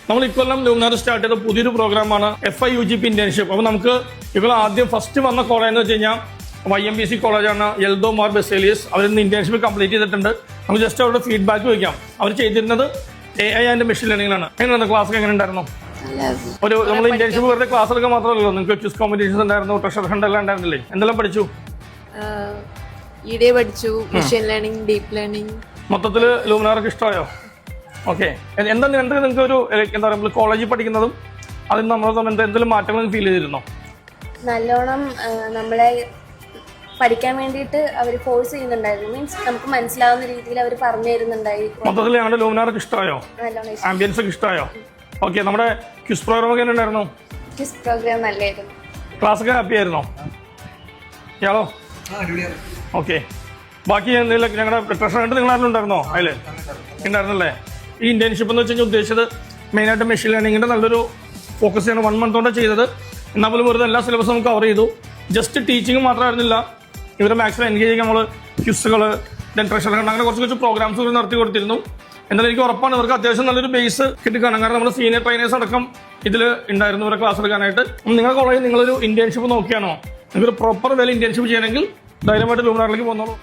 നമ്മൾ ഇക്കൊല്ലം Luminar start ചെയ്ത പുതിയൊരു പ്രോഗ്രാമാണ് FIUGP ഇന്റേൺഷിപ്പ്. അപ്പോൾ നമുക്ക് ഇപ്പോൾ ആദ്യം ഫസ്റ്റ് വന്ന കോളേജ് എന്ന് വെച്ച് കഴിഞ്ഞാൽ YMBC കോളേജാണ്. എൽദോ മാർ ബെസേലിയസ് അവരിന്ന് ഇന്റേൺഷിപ്പ് കംപ്ലീറ്റ് ചെയ്തിട്ടുണ്ട്. നമുക്ക് ജസ്റ്റ് അവരുടെ ഫീഡ്ബാക്ക് വയ്ക്കാം. അവർ ചെയ്തിരുന്നത് AI ആൻഡ് മെഷീൻ ലേണിംഗിലാണ്. എങ്ങനെയാണ് ക്ലാസ് എങ്ങനെ ഉണ്ടായിരുന്നു? ഒരു നമ്മൾ ഇന്റേൺഷിപ്പ് വെറുതെ ക്ലാസ് എടുക്കാൻ മാത്രമല്ലല്ലോ, നിങ്ങൾക്ക് ക്വിസ് കോമ്പറ്റീഷൻസ് ഉണ്ടായിരുന്നു, ട്രഷർ ഹണ്ട് എല്ലാം ഉണ്ടായിരുന്നില്ലേ? എന്തെല്ലാം പഠിച്ചു? പഠിച്ചു, മെഷീൻ ലേണിംഗ്, ഡീപ് ലേണിംഗ്. മൊത്തത്തിൽ ലൂമിനാർക്ക് ഇഷ്ടമായോ? ഓക്കെ. നിങ്ങൾക്ക് ഒരു എന്താ പറയുക, കോളേജിൽ പഠിക്കുന്നതും അതിന് നമ്മൾ എന്തെങ്കിലും മാറ്റങ്ങൾ ഫീൽ ചെയ്തിരുന്നോ? നല്ലോണം നമ്മളെ പഠിക്കാൻ വേണ്ടിയിട്ട് അവർ ഫോഴ്സ് ചെയ്യുന്നുണ്ടായിരുന്നു. മീൻസ് നമുക്ക് മനസ്സിലാവുന്ന രീതിയിൽ അവർ പറഞ്ഞു തരുന്നുണ്ടായി. മൊത്തത്തിൽ ഞങ്ങളുടെ ലൂമിനാർക്ക് ഇഷ്ടമായോ? ആംബിയൻസ് ഒക്കെ ഇഷ്ടമായോ? ഓക്കെ. നമ്മുടെ ക്വിസ് പ്രോഗ്രാം ഒക്കെ ഉണ്ടായിരുന്നു? ക്വിസ് പ്രോഗ്രാം നല്ലായിരുന്നു. ക്ലാസ് ഒക്കെ ഹാപ്പി ആയിരുന്നോ? ഇയാളോ? ഓക്കെ. ബാക്കി എന്തെങ്കിലും ഞങ്ങളുടെ ട്രഷർ ആയിട്ട് നിങ്ങൾ ആരും ഉണ്ടായിരുന്നോ? അതിൽ ഉണ്ടായിരുന്നല്ലേ? ഈ ഇന്റേൺഷിപ്പ് എന്ന് വെച്ച് കഴിഞ്ഞാൽ ഉദ്ദേശിച്ചത് മെയിനായിട്ട് മെഷീൻ ലേണിംഗിന്റെ നല്ലൊരു ഫോക്കസ് ചെയ്യണം. 1 month കൊണ്ട് ചെയ്തത്. എന്നാൽ പോലും വെറുതെ എല്ലാ സിലബസും നമുക്ക് കവർ ചെയ്തു. ജസ്റ്റ് ടീച്ചിങ് മാത്രമായിരുന്നില്ല, ഇവരെ മാക്സിമം എൻഗേജ് ചെയ്യാൻ നമ്മൾ ക്വിസുകൾ, ട്രഷർ ഹണ്ട്, അങ്ങനെ കുറച്ച് പ്രോഗ്രാംസ് നടത്തി കൊടുത്തിരുന്നു. എന്നാലും എനിക്ക് ഉറപ്പാണ് ഇവർക്ക് അത്യാവശ്യം നല്ലൊരു ബേസ് കിട്ടിക്കാണും. കാരണം നമ്മുടെ സീനിയർ ട്രെയിനേഴ്സ് അടക്കം ഇതിൽ ഉണ്ടായിരുന്നു ഇവരെ ക്ലാസ് എടുക്കാനായിട്ട്. നിങ്ങളുടെ കോളേജിൽ നിങ്ങളൊരു ഇന്റേൺഷിപ്പ് നോക്കിയാണോ? നിങ്ങൾക്കൊരു പ്രോപ്പർ വേല ഇന്റേൺഷിപ്പ് ചെയ്യണമെങ്കിൽ ധൈര്യമായിട്ട് ലൂമിനാറിലേക്ക് പോകുന്നുള്ളൂ.